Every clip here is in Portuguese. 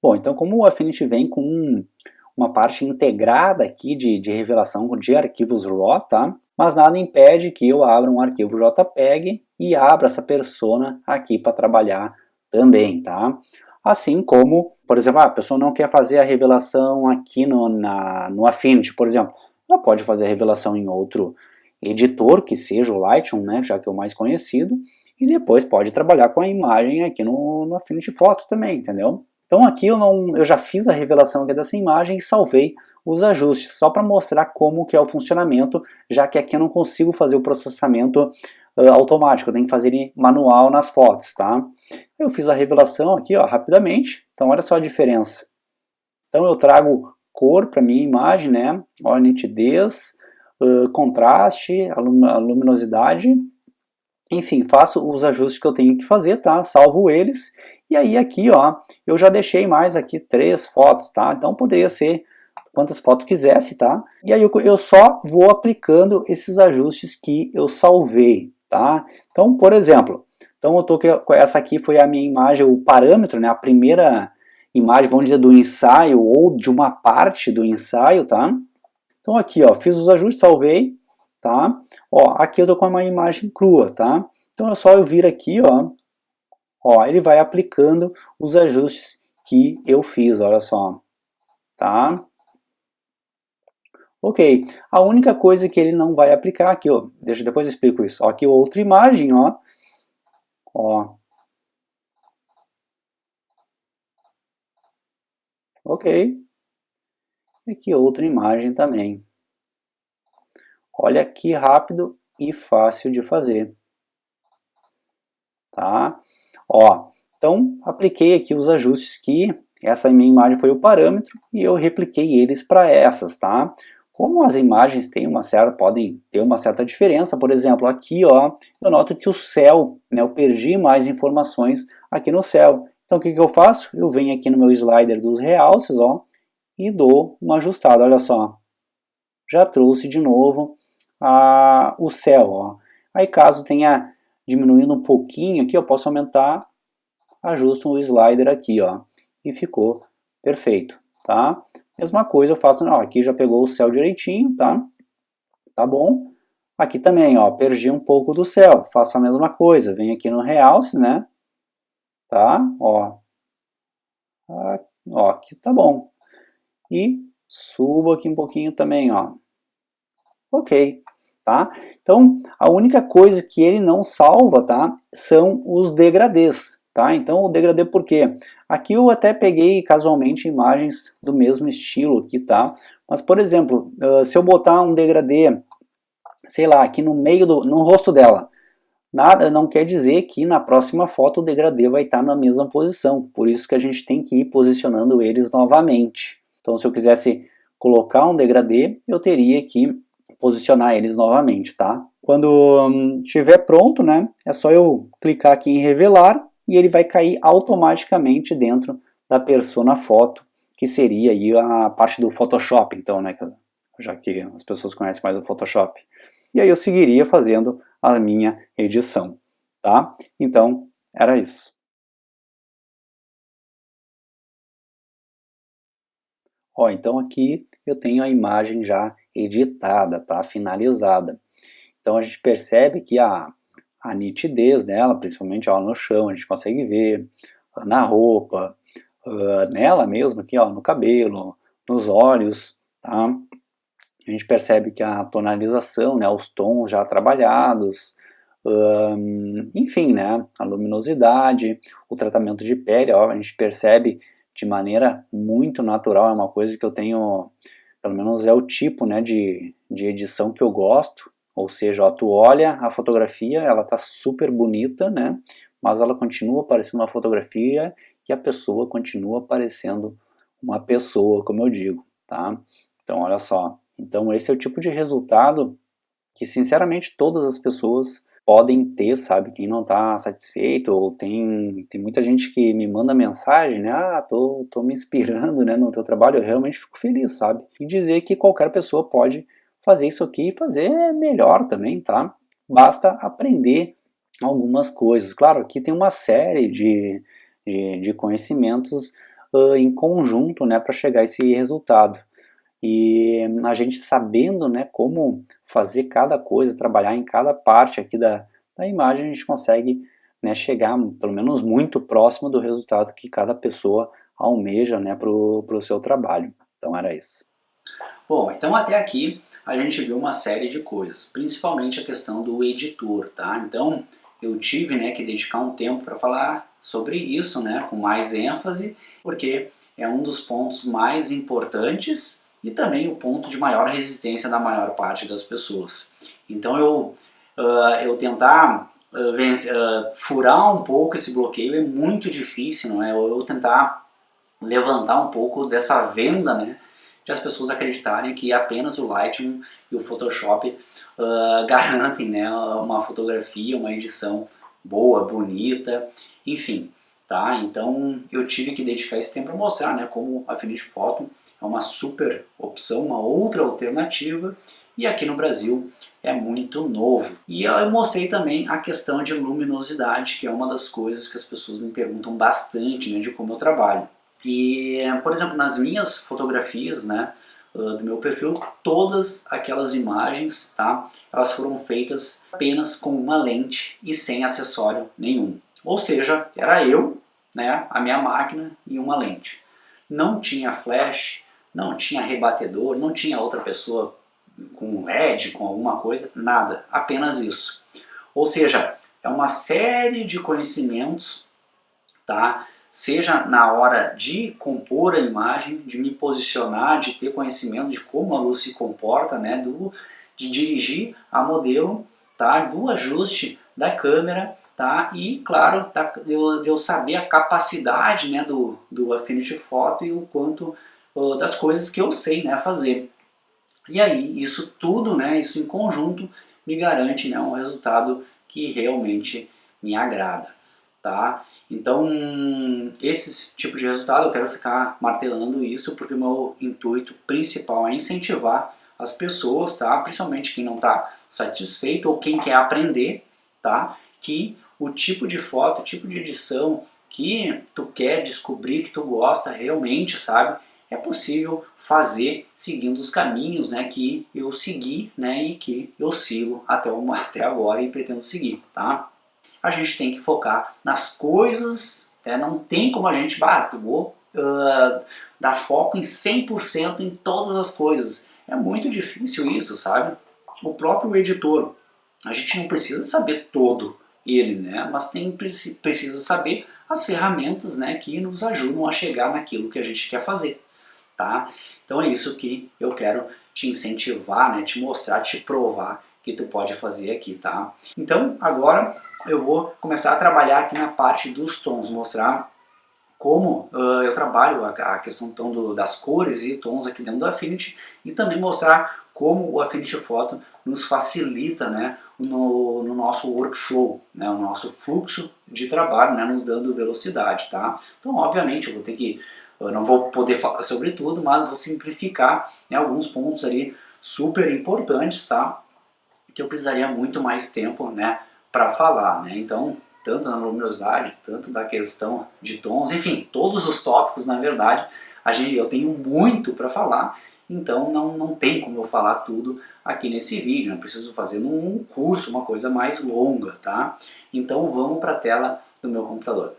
Bom, então como o Affinity vem com uma parte integrada aqui de revelação de arquivos RAW, tá? Mas nada impede que eu abra um arquivo JPEG e abra essa persona aqui para trabalhar também, tá? Assim como, por exemplo, a pessoa não quer fazer a revelação aqui no Affinity, por exemplo. Ela pode fazer a revelação em outro editor, que seja o Lightroom, né, já que é o mais conhecido, e depois pode trabalhar com a imagem aqui no Affinity Photo também, entendeu? Então aqui eu já fiz a revelação aqui dessa imagem e salvei os ajustes, só para mostrar como que é o funcionamento, já que aqui eu não consigo fazer o processamento automático, eu tenho que fazer ele manual nas fotos, tá? Eu fiz a revelação aqui, ó, rapidamente, então olha só a diferença. Então eu trago cor para minha imagem, né? Olha a nitidez, contraste, a luminosidade, enfim, faço os ajustes que eu tenho que fazer, tá? Salvo eles, e aí aqui, ó, eu já deixei mais aqui 3 fotos, tá? Então poderia ser quantas fotos quisesse, tá? E aí eu só vou aplicando esses ajustes que eu salvei, tá? Então, por exemplo, então eu tô com essa aqui foi a minha imagem, o parâmetro, né? A primeira imagem, vamos dizer, do ensaio ou de uma parte do ensaio, tá? Então aqui, ó, fiz os ajustes, salvei, tá? Ó, aqui eu tô com uma imagem crua, tá? Então é só eu vir aqui, ó, ele vai aplicando os ajustes que eu fiz, olha só, tá? Ok, a única coisa que ele não vai aplicar aqui, ó, depois eu explico isso, ó, aqui outra imagem, ó, ok, aqui outra imagem também. Olha que rápido e fácil de fazer, tá? Ó, então apliquei aqui os ajustes que essa minha imagem foi o parâmetro e eu repliquei eles para essas, tá? Como as imagens têm podem ter uma certa diferença, por exemplo, aqui, ó, eu noto que o céu, né, eu perdi mais informações aqui no céu. Então o que eu faço? Eu venho aqui no meu slider dos realces, ó, e dou uma ajustada, olha só. Já trouxe de novo o céu, ó. Aí caso tenha diminuindo um pouquinho aqui, eu posso aumentar, ajusto o slider aqui, ó, e ficou perfeito, tá? Mesma coisa eu faço, ó, aqui já pegou o céu direitinho, tá? Tá bom? Aqui também, ó, perdi um pouco do céu, faço a mesma coisa, venho aqui no realce, né? Tá? Ó, aqui tá bom. E subo aqui um pouquinho também, ó. Ok, tá? Então, a única coisa que ele não salva, tá? São os degradês, tá? Então, o degradê por quê? Aqui eu até peguei casualmente imagens do mesmo estilo aqui, tá? Mas, por exemplo, se eu botar um degradê, sei lá, aqui no meio no rosto dela, nada não quer dizer que na próxima foto o degradê vai estar na mesma posição. Por isso que a gente tem que ir posicionando eles novamente. Então, se eu quisesse colocar um degradê, eu teria que posicionar eles novamente, tá? Quando estiver pronto, né, é só eu clicar aqui em revelar e ele vai cair automaticamente dentro da persona foto, que seria aí a parte do Photoshop, então, né, já que as pessoas conhecem mais o Photoshop. E aí eu seguiria fazendo a minha edição, tá? Então, era isso. Ó, então aqui eu tenho a imagem já editada, tá? Finalizada. Então a gente percebe que a nitidez dela, principalmente ó, no chão, a gente consegue ver, na roupa, nela mesmo aqui, ó, no cabelo, nos olhos, tá? A gente percebe que a tonalização, né, os tons já trabalhados, enfim, né, a luminosidade, o tratamento de pele, ó, a gente percebe de maneira muito natural, é uma coisa que eu tenho, pelo menos é o tipo, né, de edição que eu gosto, ou seja, ó, tu olha a fotografia, ela tá super bonita, né, mas ela continua parecendo uma fotografia e a pessoa continua parecendo uma pessoa, como eu digo, tá? Então, olha só, então esse é o tipo de resultado que sinceramente todas as pessoas podem ter, sabe? Quem não está satisfeito, ou tem muita gente que me manda mensagem, né? Ah, tô me inspirando, né, no teu trabalho, eu realmente fico feliz, sabe? E dizer que qualquer pessoa pode fazer isso aqui e fazer melhor também, tá? Basta aprender algumas coisas. Claro, aqui tem uma série de conhecimentos em conjunto, né, para chegar a esse resultado. E a gente sabendo, né, como fazer cada coisa, trabalhar em cada parte aqui da imagem, a gente consegue, né, chegar pelo menos muito próximo do resultado que cada pessoa almeja, né, para o seu trabalho. Então era isso. Bom, então até aqui a gente viu uma série de coisas, principalmente a questão do editor, tá? Então eu tive, né, que dedicar um tempo para falar sobre isso, né, com mais ênfase, porque é um dos pontos mais importantes e também o ponto de maior resistência da maior parte das pessoas. Então eu tentar furar um pouco esse bloqueio é muito difícil, não é? Ou eu tentar levantar um pouco dessa venda, né, de as pessoas acreditarem que apenas o Lightroom e o Photoshop garantem, né, uma fotografia, uma edição boa, bonita, enfim, tá? Então eu tive que dedicar esse tempo para mostrar, né, como a Affinity Photo é uma super opção, uma outra alternativa, e aqui no Brasil é muito novo. E eu mostrei também a questão de luminosidade, que é uma das coisas que as pessoas me perguntam bastante, né, de como eu trabalho. E, por exemplo, nas minhas fotografias, né, do meu perfil, todas aquelas imagens, tá, elas foram feitas apenas com uma lente e sem acessório nenhum. Ou seja, era eu, né, a minha máquina e uma lente. Não tinha flash, não tinha rebatedor, não tinha outra pessoa com LED, com alguma coisa, nada, apenas isso. Ou seja, é uma série de conhecimentos, tá? Seja na hora de compor a imagem, de me posicionar, de ter conhecimento de como a luz se comporta, né? De dirigir a modelo, tá? Do ajuste da câmera, tá? E claro, tá? Eu saber a capacidade, né, do Affinity Photo e o quanto das coisas que eu sei, né, fazer. E aí, isso tudo, né, isso em conjunto, me garante, né, um resultado que realmente me agrada, tá? Então, esse tipo de resultado eu quero ficar martelando isso, porque o meu intuito principal é incentivar as pessoas, tá? Principalmente quem não está satisfeito ou quem quer aprender, tá? Que o tipo de foto, o tipo de edição que tu quer descobrir, que tu gosta realmente, sabe? É possível fazer seguindo os caminhos, né, que eu segui, né, e que eu sigo até agora e pretendo seguir, tá? A gente tem que focar nas coisas, né? Não tem como a gente, vou dar foco em 100% em todas as coisas. É muito difícil isso, sabe? O próprio editor, a gente não precisa saber todo ele, né? Mas precisa saber as ferramentas, né, que nos ajudam a chegar naquilo que a gente quer fazer, tá? Então é isso que eu quero te incentivar, né, te mostrar, te provar que tu pode fazer aqui, tá? Então agora eu vou começar a trabalhar aqui na parte dos tons, mostrar como eu trabalho a questão então, das cores e tons aqui dentro do Affinity, e também mostrar como o Affinity Photo nos facilita, né, no nosso workflow, né, o nosso fluxo de trabalho, né, nos dando velocidade, tá? Então obviamente eu não vou poder falar sobre tudo, mas vou simplificar, né, alguns pontos ali super importantes, tá? Que eu precisaria muito mais tempo, né, para falar, né? Então, tanto na luminosidade, tanto da questão de tons, enfim, todos os tópicos, na verdade, eu tenho muito para falar, então não tem como eu falar tudo aqui nesse vídeo, eu preciso fazer num curso, uma coisa mais longa, tá? Então vamos para a tela do meu computador.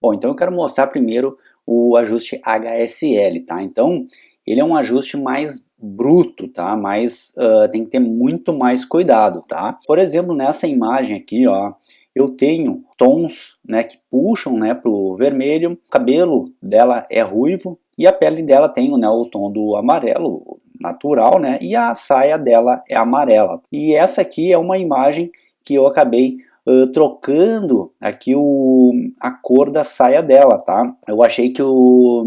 Bom, então eu quero mostrar primeiro o ajuste HSL, tá? Então, ele é um ajuste mais bruto, tá? Tem que ter muito mais cuidado, tá? Por exemplo, nessa imagem aqui, ó, eu tenho tons, né, que puxam, né, pro vermelho, o cabelo dela é ruivo e a pele dela tem, né, o tom do amarelo natural, né, e a saia dela é amarela. E essa aqui é uma imagem que eu acabei trocando aqui a cor da saia dela, tá? Eu achei que o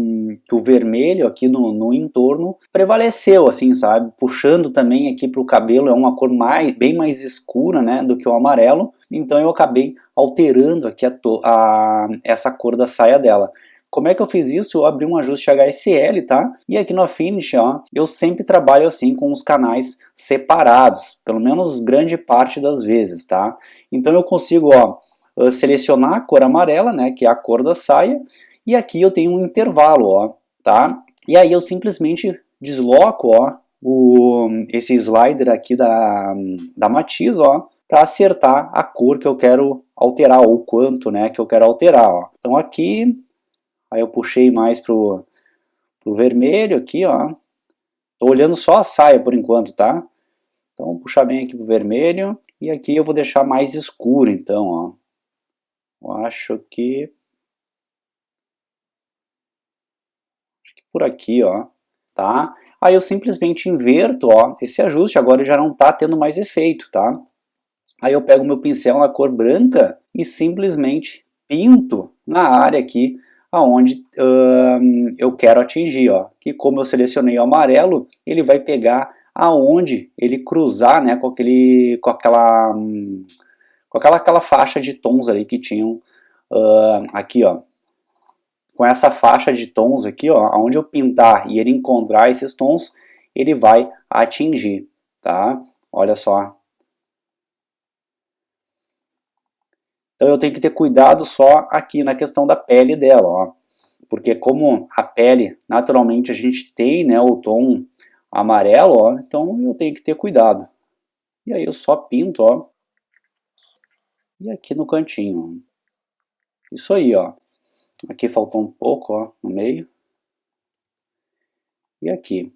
vermelho aqui no entorno prevaleceu, assim, sabe? Puxando também aqui para o cabelo, é uma cor bem mais escura, né, do que o amarelo. Então eu acabei alterando aqui essa cor da saia dela. Como é que eu fiz isso? Eu abri um ajuste HSL, tá? E aqui no Affinity, ó, eu sempre trabalho assim com os canais separados, pelo menos grande parte das vezes, tá? Então eu consigo, ó, selecionar a cor amarela, né, que é a cor da saia, e aqui eu tenho um intervalo, ó, tá? E aí eu simplesmente desloco, ó, esse slider aqui da Matiz, ó, para acertar a cor que eu quero alterar, ou quanto, né, que eu quero alterar, ó. Então aqui, aí eu puxei mais pro vermelho aqui, ó. Tô olhando só a saia por enquanto, tá? Então vou puxar bem aqui pro vermelho, e aqui eu vou deixar mais escuro, então, ó. Eu acho que por aqui, ó, tá? Aí eu simplesmente inverto, ó, esse ajuste, agora ele já não tá tendo mais efeito, tá? Aí eu pego meu pincel na cor branca e simplesmente pinto na área aqui aonde eu quero atingir, ó. Que como eu selecionei o amarelo, ele vai pegar aonde ele cruzar, né, com aquela faixa de tons ali que tinham aqui, ó. Com essa faixa de tons aqui, ó, onde eu pintar e ele encontrar esses tons, ele vai atingir, tá? Olha só. Então eu tenho que ter cuidado só aqui na questão da pele dela, ó. Porque como a pele, naturalmente a gente tem, né, o tom amarelo, ó, então eu tenho que ter cuidado. E aí eu só pinto, ó. E aqui no cantinho. Isso aí, ó. Aqui faltou um pouco, ó, no meio. E aqui.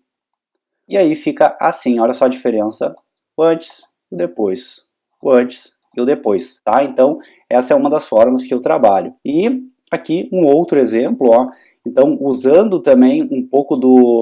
E aí fica assim, olha só a diferença. O antes e o depois. O antes e o depois, tá? Então, essa é uma das formas que eu trabalho. E aqui um outro exemplo, ó. Então, usando também um pouco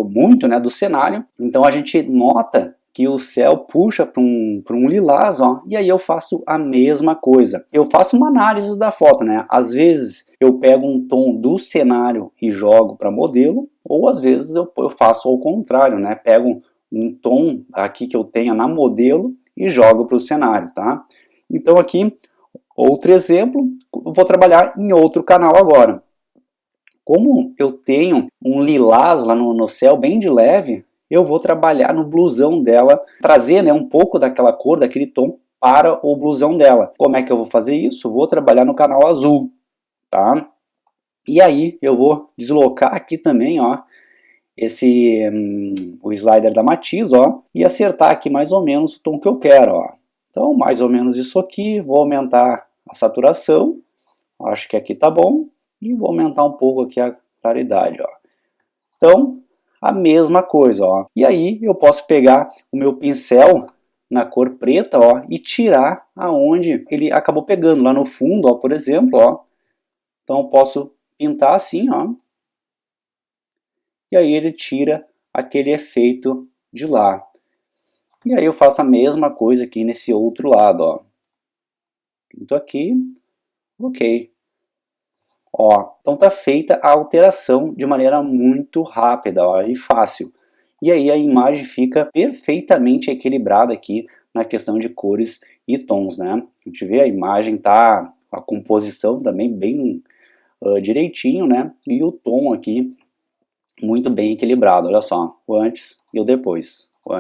muito, né, do cenário. Então, a gente nota que o céu puxa para um lilás, ó, e aí eu faço a mesma coisa. Eu faço uma análise da foto, né? Às vezes eu pego um tom do cenário e jogo para modelo, ou às vezes eu faço ao contrário, né? Pego um tom aqui que eu tenha na modelo e jogo para o cenário, tá? Então aqui, outro exemplo, vou trabalhar em outro canal agora. Como eu tenho um lilás lá no céu bem de leve, eu vou trabalhar no blusão dela, trazer, né, um pouco daquela cor, daquele tom para o blusão dela. Como é que eu vou fazer isso? Vou trabalhar no canal azul, tá? E aí eu vou deslocar aqui também, ó, o slider da Matiz, ó, e acertar aqui mais ou menos o tom que eu quero, ó. Então, mais ou menos isso aqui, vou aumentar a saturação, acho que aqui tá bom, e vou aumentar um pouco aqui a claridade, ó. Então, a mesma coisa, ó. E aí eu posso pegar o meu pincel na cor preta, ó, e tirar aonde ele acabou pegando, lá no fundo, ó, por exemplo, ó. Então eu posso pintar assim, ó. E aí ele tira aquele efeito de lá. E aí eu faço a mesma coisa aqui nesse outro lado, ó. Pinto aqui, ok. Ó, então tá feita a alteração de maneira muito rápida, ó, e fácil. E aí a imagem fica perfeitamente equilibrada aqui na questão de cores e tons, né? A gente vê a imagem tá, a composição também bem direitinho, né? E o tom aqui muito bem equilibrado, olha só, o antes e o depois, o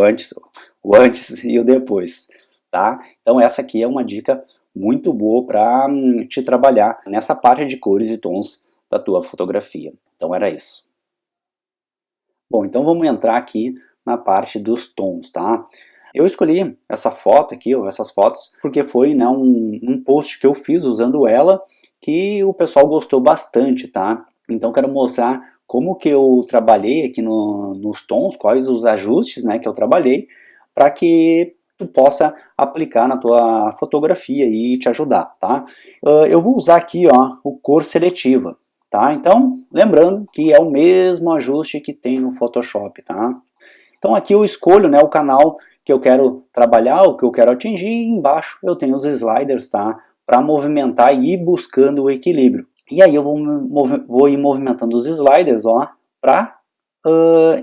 antes e o depois, tá? Então essa aqui é uma dica muito boa para te trabalhar nessa parte de cores e tons da tua fotografia. Então era isso. Bom, então vamos entrar aqui na parte dos tons, tá? Eu escolhi essa foto aqui, ou essas fotos, porque foi, né, um post que eu fiz usando ela, que o pessoal gostou bastante, tá? Então quero mostrar como que eu trabalhei aqui nos tons, quais os ajustes, né, que eu trabalhei, para que tu possa aplicar na tua fotografia e te ajudar, tá? Eu vou usar aqui, ó, o cor seletiva, tá? Então, lembrando que é o mesmo ajuste que tem no Photoshop, tá? Então aqui eu escolho, né, o canal que eu quero trabalhar, o que eu quero atingir, e embaixo eu tenho os sliders, tá? Para movimentar e ir buscando o equilíbrio. E aí eu vou ir movimentando os sliders, ó, para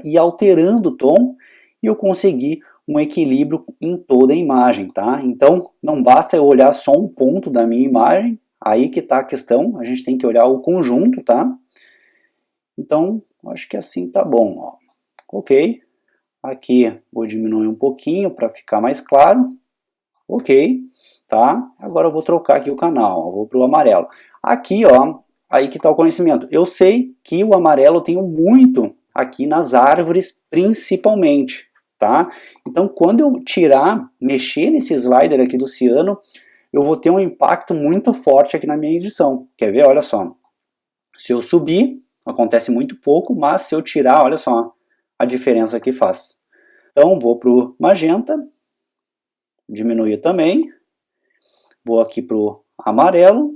ir alterando o tom e eu conseguir um equilíbrio em toda a imagem, tá? Então não basta eu olhar só um ponto da minha imagem, aí que tá a questão, a gente tem que olhar o conjunto, tá? Então acho que assim tá bom, ó. Ok. Aqui vou diminuir um pouquinho para ficar mais claro. Ok. tá? Agora eu vou trocar aqui o canal, eu vou para o amarelo. Aqui, ó, aí que está o conhecimento. Eu sei que o amarelo eu tenho muito aqui nas árvores, principalmente, tá? Então, quando eu tirar, mexer nesse slider aqui do ciano, eu vou ter um impacto muito forte aqui na minha edição. Quer ver? Olha só. Se eu subir, acontece muito pouco, mas se eu tirar, olha só a diferença que faz. Então, vou para o magenta, diminuir também. Vou aqui para o amarelo,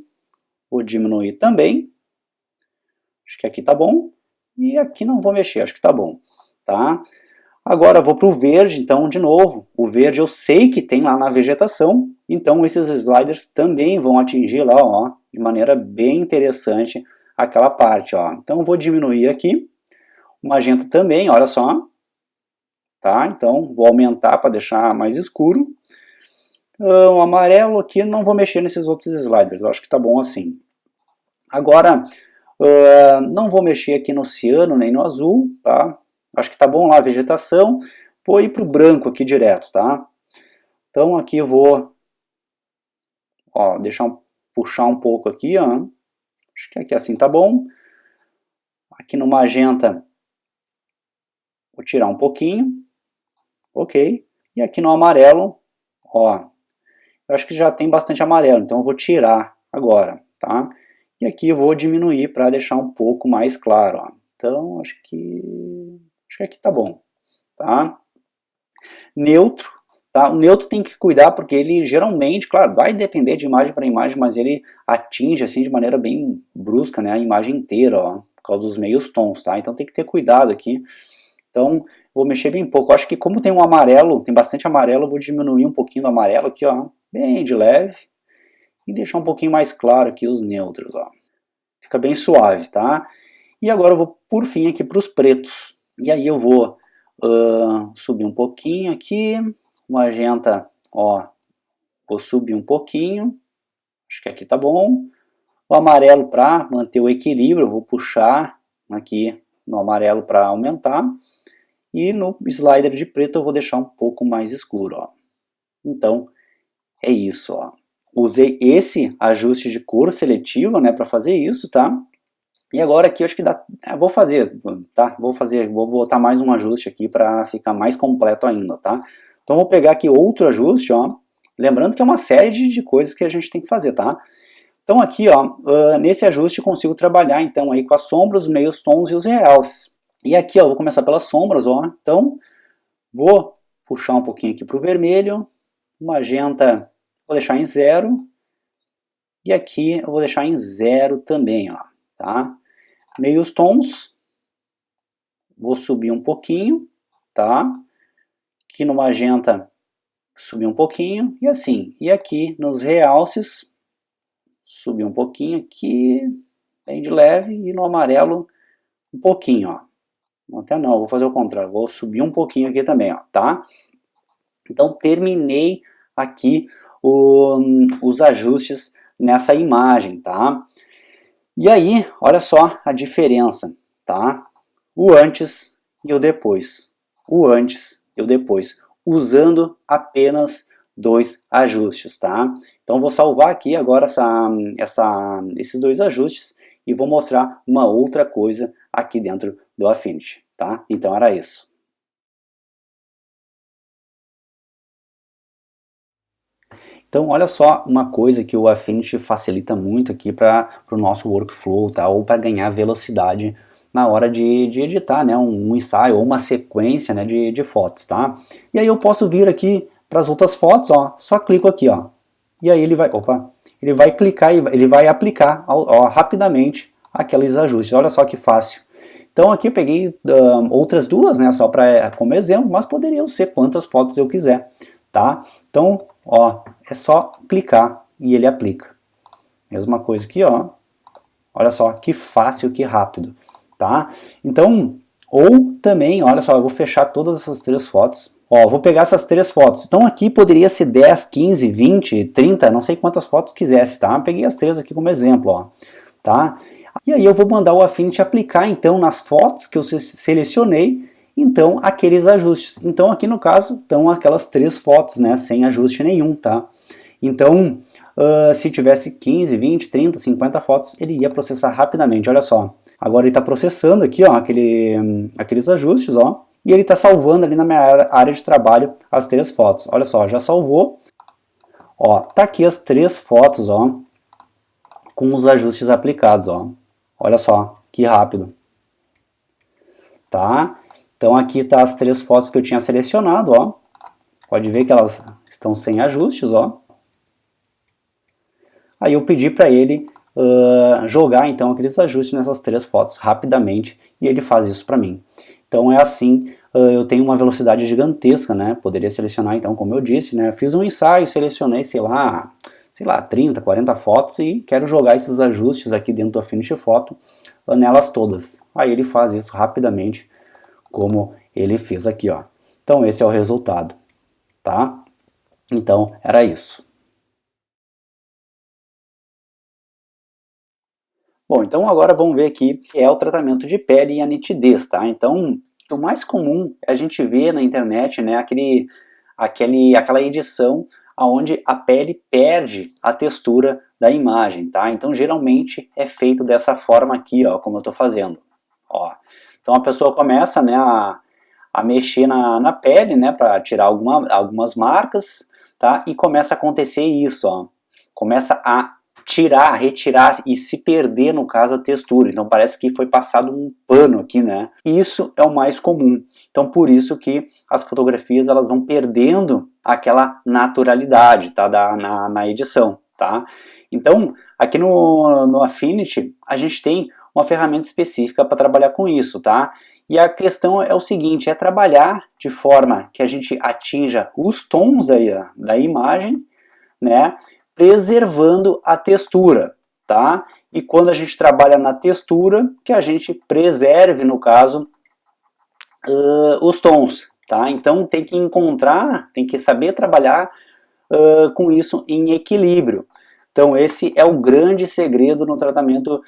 vou diminuir também. Acho que aqui tá bom. E aqui não vou mexer, acho que tá bom. Tá? Agora vou para o verde, então, de novo. O verde eu sei que tem lá na vegetação, então esses sliders também vão atingir lá, ó, de maneira bem interessante aquela parte, ó. Então eu vou diminuir aqui. O magenta também, olha só. Tá? Então vou aumentar para deixar mais escuro. O amarelo aqui não vou mexer nesses outros sliders, eu acho que tá bom assim. Agora, não vou mexer aqui no ciano nem no azul, tá? Acho que tá bom lá a vegetação. Vou ir para o branco aqui direto, tá? Então aqui eu vou, ó, puxar um pouco aqui, ó. Acho que aqui assim tá bom. Aqui no magenta, vou tirar um pouquinho. Ok. E aqui no amarelo, ó, eu acho que já tem bastante amarelo, então eu vou tirar agora, tá? E aqui eu vou diminuir para deixar um pouco mais claro, ó. Então acho que aqui tá bom, tá? Neutro, tá? O neutro tem que cuidar porque ele geralmente, claro, vai depender de imagem para imagem, mas ele atinge assim de maneira bem brusca, né, a imagem inteira, ó, por causa dos meios tons, tá? Então tem que ter cuidado aqui. Então vou mexer bem pouco. Acho que como tem um amarelo, tem bastante amarelo, eu vou diminuir um pouquinho do amarelo aqui, ó, bem de leve, e deixar um pouquinho mais claro aqui os neutros, ó. Fica bem suave, tá? E agora eu vou por fim aqui para os pretos. E aí eu vou subir um pouquinho aqui, o magenta, ó, vou subir um pouquinho, acho que aqui tá bom. O amarelo para manter o equilíbrio, eu vou puxar aqui no amarelo para aumentar. E no slider de preto eu vou deixar um pouco mais escuro, ó. Então, é isso, ó. Usei esse ajuste de cor seletiva, né, para fazer isso, tá? E agora aqui eu acho que dá, vou fazer, tá? Vou botar mais um ajuste aqui para ficar mais completo ainda, tá? Então vou pegar aqui outro ajuste, ó. Lembrando que é uma série de coisas que a gente tem que fazer, tá? Então aqui, ó, nesse ajuste eu consigo trabalhar então aí com as sombras, os meios tons e os realces. E aqui, ó, vou começar pelas sombras, ó. Então vou puxar um pouquinho aqui para o vermelho, o magenta vou deixar em 0 e aqui eu vou deixar em 0 também, ó, tá? Meios tons, vou subir um pouquinho, tá? Aqui no magenta, subir um pouquinho, e assim. E aqui nos realces, subir um pouquinho aqui, bem de leve, e no amarelo, um pouquinho, ó. Até não, vou fazer o contrário, vou subir um pouquinho aqui também, ó, tá? Então, terminei aqui os ajustes nessa imagem, tá? E aí, olha só a diferença, tá? O antes e o depois. O antes e o depois. Usando apenas 2 ajustes, tá? Então vou salvar aqui agora esses 2 ajustes e vou mostrar uma outra coisa aqui dentro do Affinity, tá? Então era isso. Então, olha só uma coisa que o Affinity facilita muito aqui para o nosso workflow, tá? Ou para ganhar velocidade na hora de editar, né? Um ensaio ou uma sequência, né? de fotos, tá? E aí eu posso vir aqui para as outras fotos, ó, só clico aqui, ó. E aí ele vai clicar e ele vai aplicar ó, rapidamente aqueles ajustes. Olha só que fácil. Então aqui eu peguei outras 2, né? Só como exemplo, mas poderiam ser quantas fotos eu quiser. Tá? Então, ó, é só clicar e ele aplica. Mesma coisa aqui, ó. Olha só que fácil, que rápido, tá? Então, ou também, olha só, eu vou fechar todas essas 3 fotos. Ó, vou pegar essas 3 fotos. Então aqui poderia ser 10, 15, 20, 30, não sei quantas fotos quisesse, tá? Peguei as 3 aqui como exemplo, ó, tá? E aí eu vou mandar o Affinity aplicar então nas fotos que eu selecionei, então aqueles ajustes. Então aqui no caso estão aquelas 3 fotos, né, sem ajuste nenhum, tá? Então, se tivesse 15, 20, 30, 50 fotos, ele ia processar rapidamente, olha só. Agora ele está processando aqui, ó, aqueles ajustes, ó, e ele está salvando ali na minha área de trabalho as 3 fotos. Olha só, já salvou. Ó, tá aqui as 3 fotos, ó, com os ajustes aplicados, ó. Olha só, que rápido. Tá? Então aqui tá as 3 fotos que eu tinha selecionado, ó. Pode ver que elas estão sem ajustes, ó. Aí eu pedi para ele jogar então aqueles ajustes nessas 3 fotos rapidamente e ele faz isso para mim. Então é assim, eu tenho uma velocidade gigantesca, né? Poderia selecionar então, como eu disse, né? Fiz um ensaio, selecionei, sei lá, 30, 40 fotos e quero jogar esses ajustes aqui dentro do Affinity Photo nelas todas. Aí ele faz isso rapidamente, como ele fez aqui, ó. Então esse é o resultado, tá? Então era isso. Bom, então agora vamos ver aqui que é o tratamento de pele e a nitidez, tá? Então, o mais comum é a gente ver na internet, né, aquela edição onde a pele perde a textura da imagem, tá? Então, geralmente é feito dessa forma aqui, ó, como eu estou fazendo, ó. Então, a pessoa começa, né, a mexer na pele, né, para tirar algumas marcas, tá? E começa a acontecer isso, ó. Começa a retirar e se perder, no caso, a textura. Então parece que foi passado um pano aqui, né? Isso é o mais comum. Então por isso que as fotografias elas vão perdendo aquela naturalidade, tá? Na edição, tá? Então aqui no Affinity a gente tem uma ferramenta específica para trabalhar com isso, tá? E a questão é o seguinte, é trabalhar de forma que a gente atinja os tons da imagem, né? Preservando a textura, tá? E quando a gente trabalha na textura, que a gente preserve, no caso, os tons, tá? Então tem que saber trabalhar com isso em equilíbrio. Então esse é o grande segredo no tratamento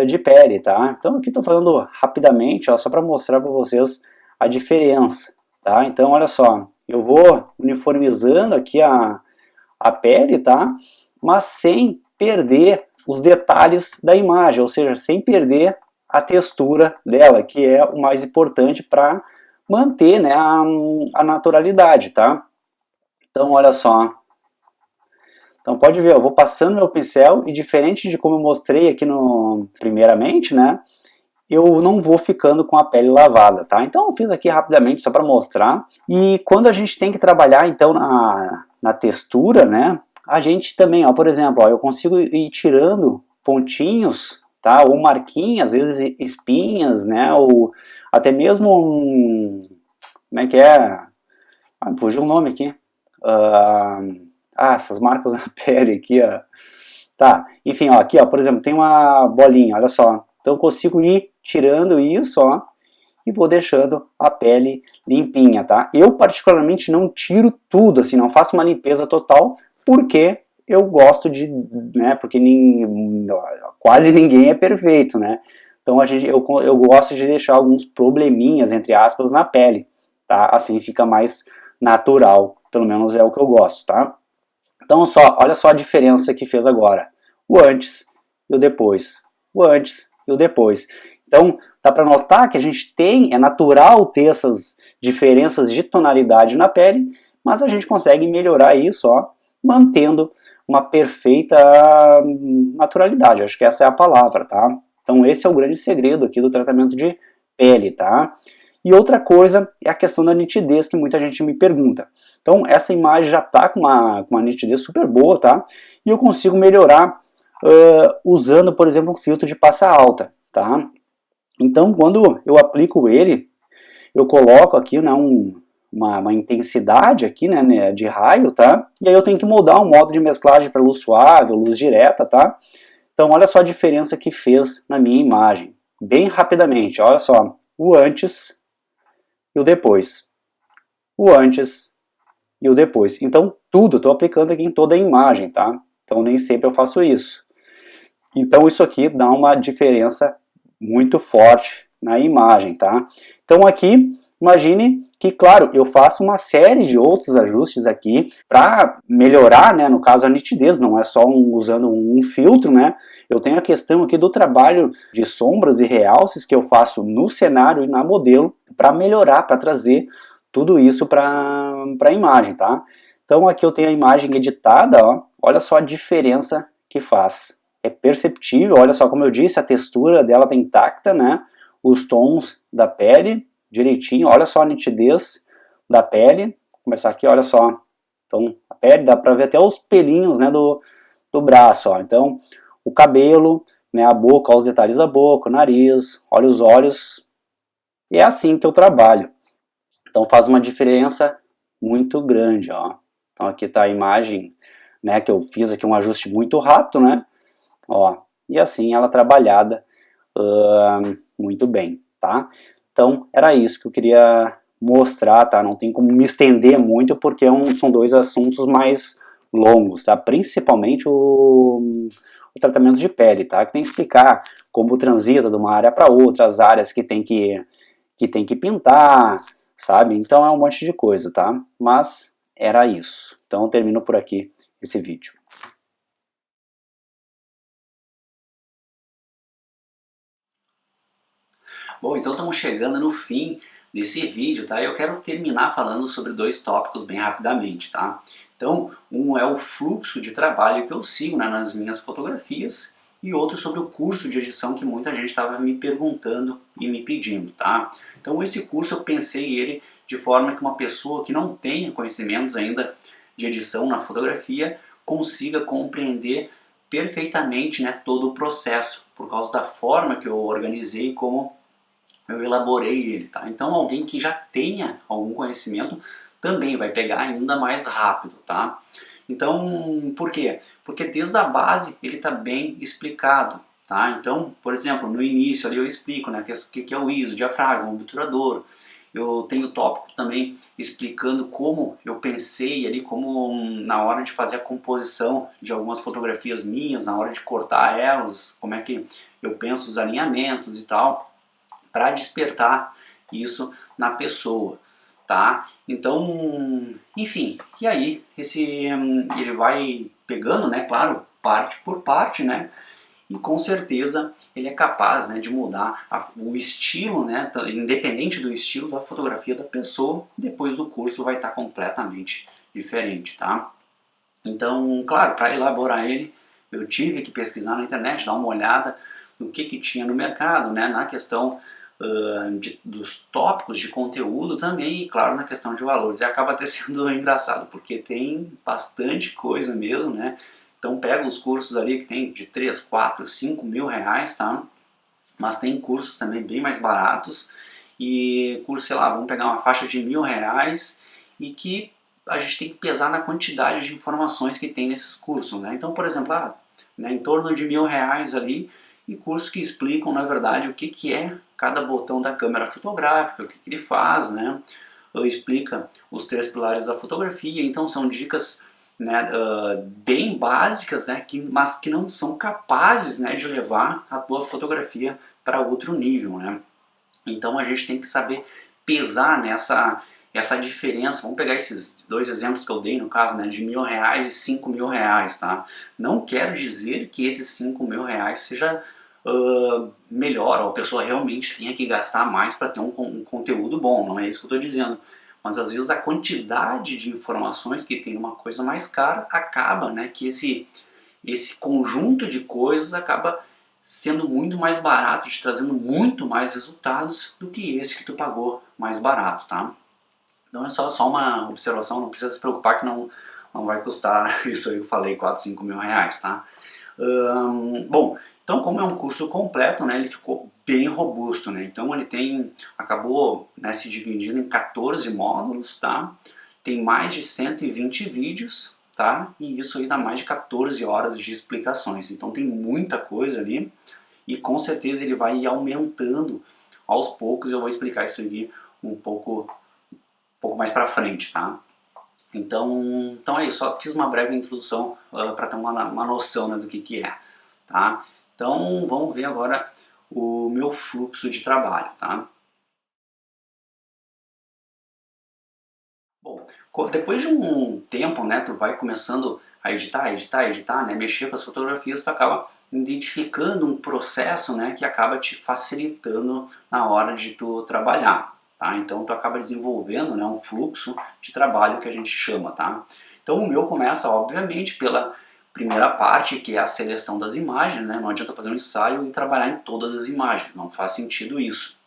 de pele, tá? Então aqui estou falando rapidamente, ó, só para mostrar para vocês a diferença, tá? Então olha só, eu vou uniformizando aqui a pele, tá? Mas sem perder os detalhes da imagem, ou seja, sem perder a textura dela, que é o mais importante para manter, né, a naturalidade, tá? Então, olha só. Então, pode ver, eu vou passando meu pincel e diferente de como eu mostrei aqui primeiramente, né, eu não vou ficando com a pele lavada, tá? Então eu fiz aqui rapidamente só para mostrar. E quando a gente tem que trabalhar então na textura, né? A gente também, ó, por exemplo, ó, eu consigo ir tirando pontinhos, tá? Ou marquinhas, às vezes espinhas, né? Ou até mesmo como é que é? Ah, fugiu o nome aqui. Essas marcas na pele aqui, ó. Tá, enfim, ó, aqui, ó, por exemplo, tem uma bolinha, olha só. Então eu consigo ir tirando isso, ó, e vou deixando a pele limpinha, tá? Eu particularmente não tiro tudo, assim, não faço uma limpeza total, porque eu gosto né, porque quase ninguém é perfeito, né? Então eu gosto de deixar alguns probleminhas, entre aspas, na pele, tá? Assim fica mais natural, pelo menos é o que eu gosto, tá? Então olha só a diferença que fez agora. O antes e o depois. O antes e o depois. Então, dá para notar que a gente é natural ter essas diferenças de tonalidade na pele, mas a gente consegue melhorar isso, ó, mantendo uma perfeita naturalidade. Acho que essa é a palavra, tá? Então, esse é o grande segredo aqui do tratamento de pele, tá? E outra coisa é a questão da nitidez, que muita gente me pergunta. Então, essa imagem já está com uma nitidez super boa, tá? E eu consigo melhorar usando, por exemplo, um filtro de passa alta, tá? Então, quando eu aplico ele, eu coloco aqui, né, uma intensidade aqui, né, de raio, tá? E aí eu tenho que mudar o modo de mesclagem para luz suave ou luz direta, tá? Então, olha só a diferença que fez na minha imagem. Bem rapidamente, olha só. O antes e o depois. O antes e o depois. Então, tudo, estou aplicando aqui em toda a imagem, tá? Então, nem sempre eu faço isso. Então, isso aqui dá uma diferença muito forte na imagem, tá? Então, aqui Imagine que, claro, eu faço uma série de outros ajustes aqui para melhorar, né, no caso a nitidez, não é só usando um filtro, né? Eu tenho a questão aqui do trabalho de sombras e realces que eu faço no cenário e na modelo para melhorar, para trazer tudo isso para a imagem, tá? Então aqui eu tenho a imagem editada, ó, olha só a diferença que faz. É perceptível, olha só como eu disse, a textura dela tá intacta, né? Os tons da pele direitinho, olha só a nitidez da pele. Vou começar aqui, olha só. Então, a pele dá para ver até os pelinhos, né, do braço, ó. Então, o cabelo, né, a boca, olha os detalhes da boca, o nariz, olha os olhos. E é assim que eu trabalho. Então, faz uma diferença muito grande, ó. Então, aqui está a imagem, né, que eu fiz aqui um ajuste muito rápido, né? Ó, e assim ela trabalhada muito bem, tá? Então, era isso que eu queria mostrar, tá? Não tem como me estender muito, porque são dois assuntos mais longos, tá? Principalmente o tratamento de pele, tá? Que tem que explicar como transita de uma área para outra, as áreas que tem que pintar, sabe? Então é um monte de coisa, tá? Mas era isso. Então eu termino por aqui esse vídeo. Bom, então estamos chegando no fim desse vídeo, tá? Eu quero terminar falando sobre dois tópicos bem rapidamente, tá? Então, um é o fluxo de trabalho que eu sigo, né, nas minhas fotografias, e outro sobre o curso de edição que muita gente estava me perguntando e me pedindo, tá? Então, esse curso eu pensei ele de forma que uma pessoa que não tenha conhecimentos ainda de edição na fotografia consiga compreender perfeitamente, né, todo o processo, por causa da forma que eu organizei como eu elaborei ele, tá? Então alguém que já tenha algum conhecimento também vai pegar ainda mais rápido, tá? Então, por quê? Porque desde a base ele está bem explicado, tá? Então, por exemplo, no início ali eu explico, né, o que é o ISO, diafragma, obturador. Eu tenho tópico também explicando como eu pensei ali, como na hora de fazer a composição de algumas fotografias minhas, na hora de cortar elas, como é que eu penso os alinhamentos e tal, para despertar isso na pessoa, tá? Então, enfim, e aí ele vai pegando, né, claro, parte por parte, né? E com certeza ele é capaz, né, de mudar o estilo, né, independente do estilo da fotografia da pessoa, depois do curso vai estar completamente diferente, tá? Então, claro, para elaborar ele, eu tive que pesquisar na internet, dar uma olhada no que tinha no mercado, né, na questão dos tópicos de conteúdo também, e claro, na questão de valores. E acaba até sendo engraçado, porque tem bastante coisa mesmo, né? Então pega os cursos ali que tem de 3, 4, 5 mil reais, tá? Mas tem cursos também bem mais baratos, e curso, sei lá, vamos pegar uma faixa de R$ 1.000 e que a gente tem que pesar na quantidade de informações que tem nesses cursos, né? Então, por exemplo, né, em torno de R$ 1.000 ali, e cursos que explicam, na verdade, o que é cada botão da câmera fotográfica, o que ele faz, né? Explica os 3 pilares da fotografia, então são dicas, né, bem básicas, né, mas que não são capazes, né, de levar a tua fotografia para outro nível, né? Então a gente tem que saber pesar essa diferença. Vamos pegar esses dois exemplos que eu dei no caso, né, de R$ 1.000 e R$ 5.000, tá? Não quero dizer que esses R$ 5.000 seja melhor, ou a pessoa realmente tenha que gastar mais para ter um conteúdo bom, não é isso que eu estou dizendo. Mas às vezes a quantidade de informações que tem uma coisa mais cara acaba, né, que esse conjunto de coisas acaba sendo muito mais barato, te trazendo muito mais resultados do que esse que tu pagou mais barato, tá? Então é só uma observação, não precisa se preocupar que não vai custar isso aí que eu falei, 4, 5 mil reais, tá? Bom, então como é um curso completo, né, ele ficou bem robusto, né? Então ele acabou, né, se dividindo em 14 módulos, tá? Tem mais de 120 vídeos, tá? E isso aí dá mais de 14 horas de explicações. Então tem muita coisa ali e com certeza ele vai aumentando aos poucos. Eu vou explicar isso aqui um pouco mais pra frente, tá? Então é isso, só fiz uma breve introdução para ter uma noção, né, do que é, tá? Então vamos ver agora o meu fluxo de trabalho, tá? Bom, depois de um tempo, né, tu vai começando a editar, né, mexer com as fotografias, tu acaba identificando um processo, né, que acaba te facilitando na hora de tu trabalhar, tá? Então tu acaba desenvolvendo, né, um fluxo de trabalho que a gente chama, tá? Então o meu começa, obviamente, pela primeira parte, que é a seleção das imagens, né? Não adianta fazer um ensaio e trabalhar em todas as imagens, não faz sentido isso.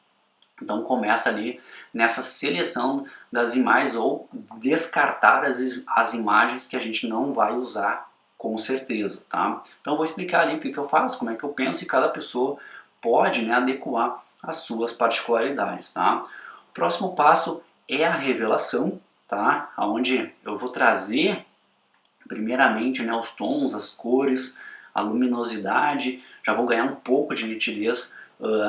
Então começa ali nessa seleção das imagens ou descartar as imagens que a gente não vai usar com certeza, tá? Então eu vou explicar ali o que eu faço, como é que eu penso e cada pessoa pode, né, adequar as suas particularidades, tá? O próximo passo é a revelação, tá? Onde eu vou trazer primeiramente, né, os tons, as cores, a luminosidade, já vou ganhar um pouco de nitidez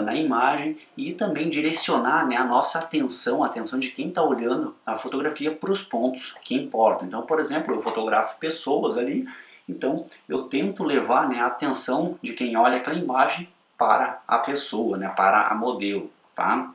na imagem e também direcionar, né, a nossa atenção, a atenção de quem está olhando a fotografia para os pontos que importam. Então, por exemplo, eu fotografo pessoas ali, então eu tento levar, né, a atenção de quem olha aquela imagem para a pessoa, né, para a modelo, tá?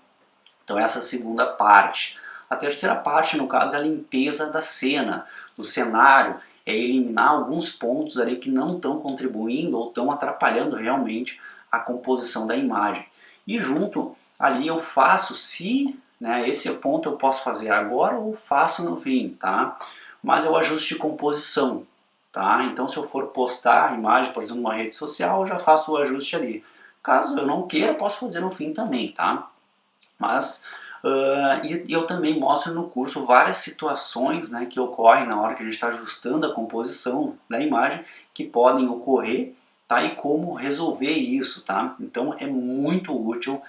Então essa é a segunda parte. A terceira parte, no caso, é a limpeza da cena, do cenário, é eliminar alguns pontos ali que não estão contribuindo ou estão atrapalhando realmente a composição da imagem. E junto ali eu faço, se né, esse ponto eu posso fazer agora ou faço no fim, tá? Mas é o ajuste de composição, tá? Então se eu for postar a imagem, por exemplo, numa rede social, eu já faço o ajuste ali. Caso eu não queira, posso fazer no fim também, tá? Mas e eu também mostro no curso várias situações, né, que ocorrem na hora que a gente está ajustando a composição da imagem, que podem ocorrer, tá, e como resolver isso, tá? Então é muito útil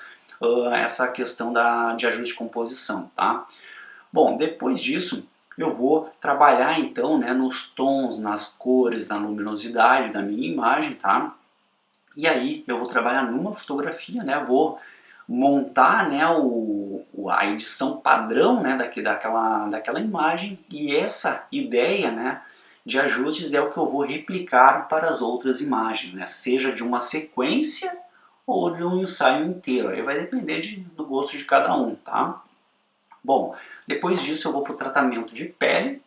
essa questão de ajuste de composição, tá? Bom, depois disso eu vou trabalhar então, né, nos tons, nas cores, na luminosidade da minha imagem, tá? E aí eu vou trabalhar numa fotografia, né? Vou montar, né, a edição padrão, né, daquela imagem, e essa ideia, né, de ajustes é o que eu vou replicar para as outras imagens, né? Seja de uma sequência ou de um ensaio inteiro. Aí vai depender do gosto de cada um, tá? Bom, depois disso eu vou para o tratamento de pele,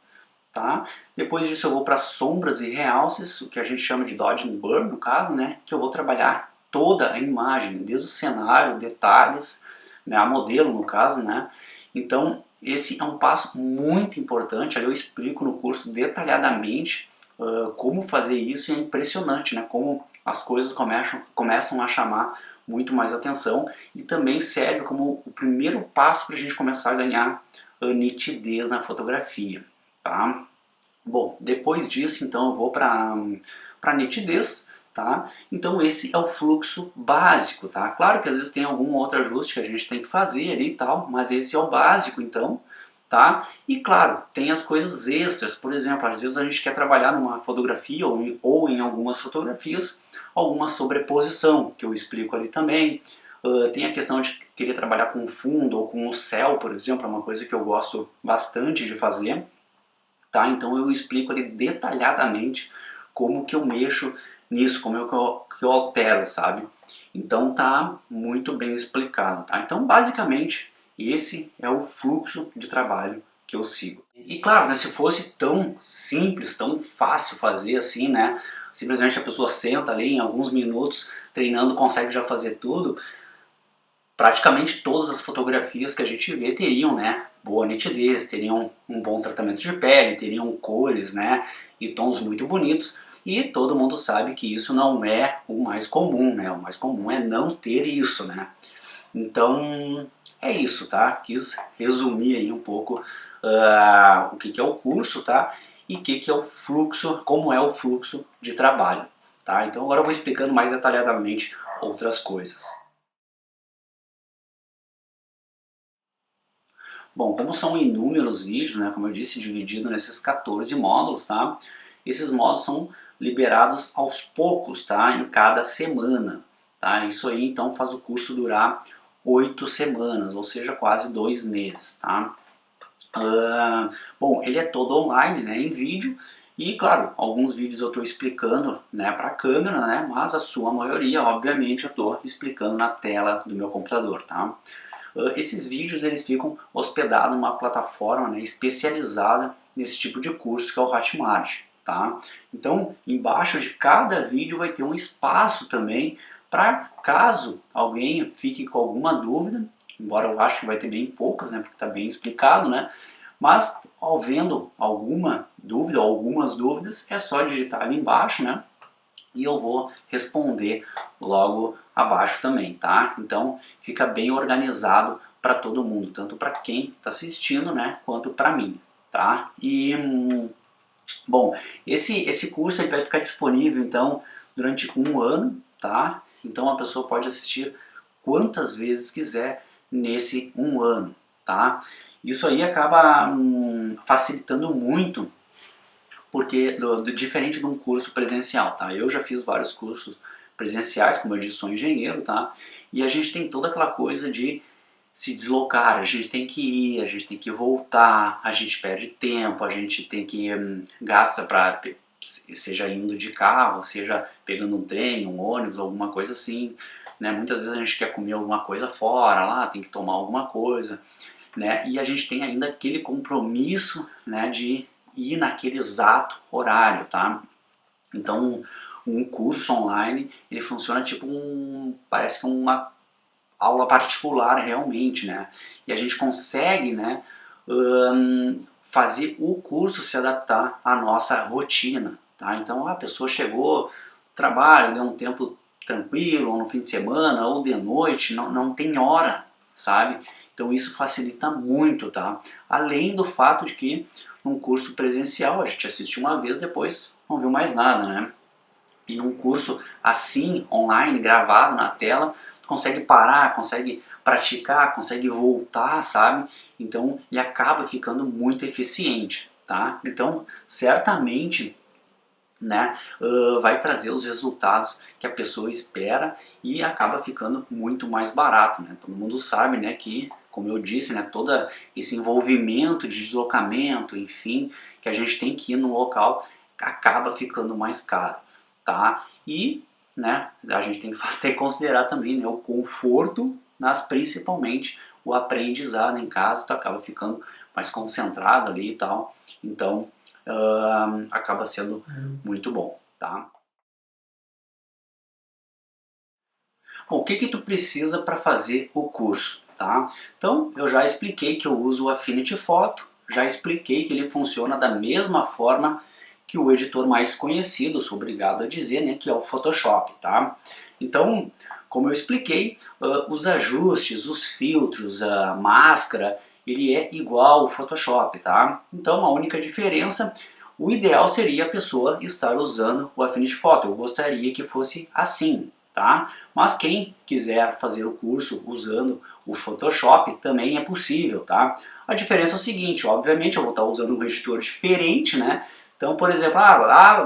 tá? Depois disso eu vou para sombras e realces, o que a gente chama de dodge and burn, no caso, né? Que eu vou trabalhar toda a imagem, desde o cenário, detalhes, né? A modelo, no caso, né? Então, esse é um passo muito importante, ali eu explico no curso detalhadamente como fazer isso e é impressionante, né? Como as coisas começam a chamar muito mais atenção e também serve como o primeiro passo para a gente começar a ganhar nitidez na fotografia, tá? Bom, depois disso, então, eu vou para nitidez, tá? Então esse é o fluxo básico, tá? Claro que às vezes tem algum outro ajuste que a gente tem que fazer ali e tal, mas esse é o básico, então, tá? E claro, tem as coisas extras, por exemplo, às vezes a gente quer trabalhar numa fotografia ou em algumas fotografias, alguma sobreposição, que eu explico ali também. Tem a questão de querer trabalhar com fundo ou com o céu, por exemplo, é uma coisa que eu gosto bastante de fazer, tá? Então eu explico ali detalhadamente como que eu mexo nisso, como que eu altero, sabe? Então tá muito bem explicado, tá? Então basicamente esse é o fluxo de trabalho que eu sigo. E claro, né, se fosse tão simples, tão fácil fazer assim, né? Simplesmente a pessoa senta ali em alguns minutos treinando, consegue já fazer tudo, praticamente todas as fotografias que a gente vê teriam, né, boa nitidez, teriam um bom tratamento de pele, teriam cores, né, e tons muito bonitos. E todo mundo sabe que isso não é o mais comum, né? O mais comum é não ter isso, né? Então é isso, tá? Quis resumir aí um pouco o que é o curso, tá? E o que é o fluxo, como é o fluxo de trabalho, tá? Então agora eu vou explicando mais detalhadamente outras coisas. Bom, como são inúmeros vídeos, né, como eu disse, dividido nesses 14 módulos, tá? Esses módulos são liberados aos poucos, tá? Em cada semana, tá? Isso aí então faz o curso durar 8 semanas, ou seja, quase 2 meses, tá? Bom, ele é todo online, né, em vídeo, e claro, alguns vídeos eu estou explicando, né, para a câmera, né, mas a sua maioria, obviamente, eu estou explicando na tela do meu computador, tá? esses vídeos eles ficam hospedados numa plataforma, né, especializada nesse tipo de curso que é o Hotmart, tá? Então, embaixo de cada vídeo vai ter um espaço também para caso alguém fique com alguma dúvida, embora eu acho que vai ter bem poucas, né, porque está bem explicado, né? Mas, ao vendo alguma dúvida ou algumas dúvidas, é só digitar ali embaixo, né? E eu vou responder logo abaixo também, tá? Então, fica bem organizado para todo mundo, tanto para quem está assistindo, né, quanto para mim, tá? E, bom, esse curso ele vai ficar disponível, então, durante um ano, tá? Então, a pessoa pode assistir quantas vezes quiser nesse um ano, tá? Isso aí acaba facilitando muito, porque diferente de um curso presencial, tá? Eu já fiz vários cursos presenciais, como eu disse, sou engenheiro, tá? E a gente tem toda aquela coisa de se deslocar, a gente tem que ir, a gente tem que voltar, a gente perde tempo, a gente tem que gasta para seja indo de carro, seja pegando um trem, um ônibus, alguma coisa assim, né? Muitas vezes a gente quer comer alguma coisa fora lá, tem que tomar alguma coisa, né? E a gente tem ainda aquele compromisso, né, de ir naquele exato horário, tá? Então, um curso online, ele funciona tipo parece que uma aula particular realmente, né? E a gente consegue, né, fazer o curso se adaptar à nossa rotina, tá? Então a pessoa chegou, trabalha, deu um tempo tranquilo, ou no fim de semana, ou de noite, não tem hora, sabe? Então isso facilita muito, tá? Além do fato de que num curso presencial a gente assiste uma vez, depois não viu mais nada, né? E num curso assim, online, gravado na tela, tu consegue parar, consegue praticar, consegue voltar, sabe? Então ele acaba ficando muito eficiente, tá? Então certamente, né, vai trazer os resultados que a pessoa espera e acaba ficando muito mais barato, né? Todo mundo sabe, né, que, como eu disse, né, todo esse envolvimento de deslocamento, enfim, que a gente tem que ir no local, acaba ficando mais caro, tá? E, né, a gente tem que ter que considerar também, né, o conforto, mas principalmente o aprendizado em casa, tu acaba ficando mais concentrado ali e tal, então acaba sendo muito bom, tá? Bom, o que que tu precisa para fazer o curso, tá? Então, eu já expliquei que eu uso o Affinity Photo, já expliquei que ele funciona da mesma forma que o editor mais conhecido, sou obrigado a dizer, né, que é o Photoshop, tá? Então, como eu expliquei, os ajustes, os filtros, a máscara, ele é igual ao Photoshop, tá? Então, a única diferença, o ideal seria a pessoa estar usando o Affinity Photo. Eu gostaria que fosse assim, tá? Mas quem quiser fazer o curso usando o Photoshop também é possível, tá? A diferença é o seguinte, obviamente eu vou estar usando um editor diferente, né? Então, por exemplo,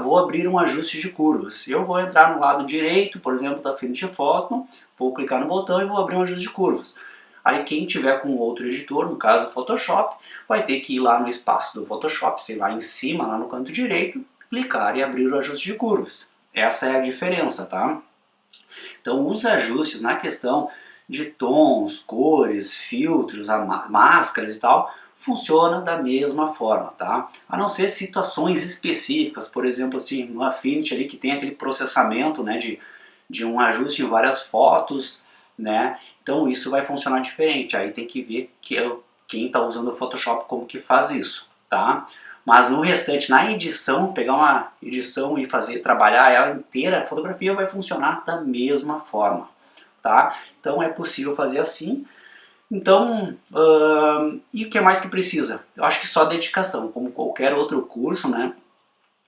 vou abrir um ajuste de curvas. Eu vou entrar no lado direito, por exemplo, da Affinity Photo, vou clicar no botão e vou abrir um ajuste de curvas. Aí quem tiver com outro editor, no caso o Photoshop, vai ter que ir lá no espaço do Photoshop, sei lá em cima, lá no canto direito, clicar e abrir o ajuste de curvas. Essa é a diferença, tá? Então os ajustes na questão de tons, cores, filtros, máscaras e tal, funciona da mesma forma, tá? A não ser situações específicas, por exemplo, assim, no Affinity ali que tem aquele processamento, né, de um ajuste em várias fotos, né? Então isso vai funcionar diferente. Aí tem que ver quem está usando o Photoshop como que faz isso, tá? Mas no restante, na edição, pegar uma edição e trabalhar ela inteira, a fotografia vai funcionar da mesma forma, tá? Então é possível fazer assim. Então, e o que mais que precisa? Eu acho que só dedicação, como qualquer outro curso, né?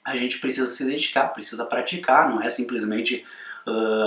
A gente precisa se dedicar, precisa praticar, não é simplesmente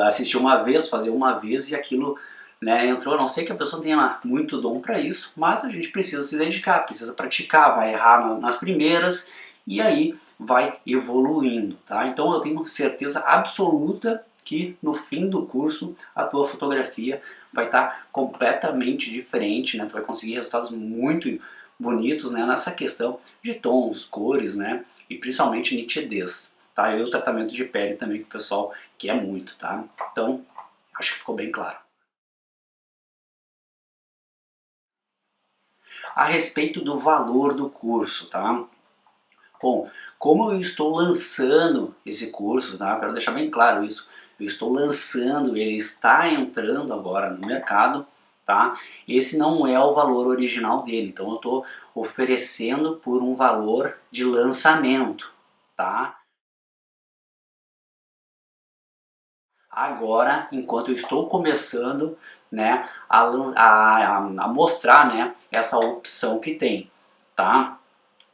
assistir uma vez, fazer uma vez e aquilo, né, entrou. A não sei que a pessoa tenha muito dom para isso, mas a gente precisa se dedicar, precisa praticar, vai errar nas primeiras e aí vai evoluindo, tá? Então eu tenho certeza absoluta que no fim do curso a tua fotografia vai estar completamente diferente, né? Tu vai conseguir resultados muito bonitos, né, nessa questão de tons, cores, né, e principalmente nitidez, tá? E o tratamento de pele também que o pessoal quer muito, tá? Então, acho que ficou bem claro. a respeito do valor do curso, tá? Bom, como eu estou lançando esse curso, tá? Eu quero deixar bem claro isso. Eu estou lançando, ele está entrando agora no mercado, tá? Esse não é o valor original dele, então eu estou oferecendo por um valor de lançamento, tá? Agora, enquanto eu estou começando, né, a mostrar, né, essa opção que tem, tá?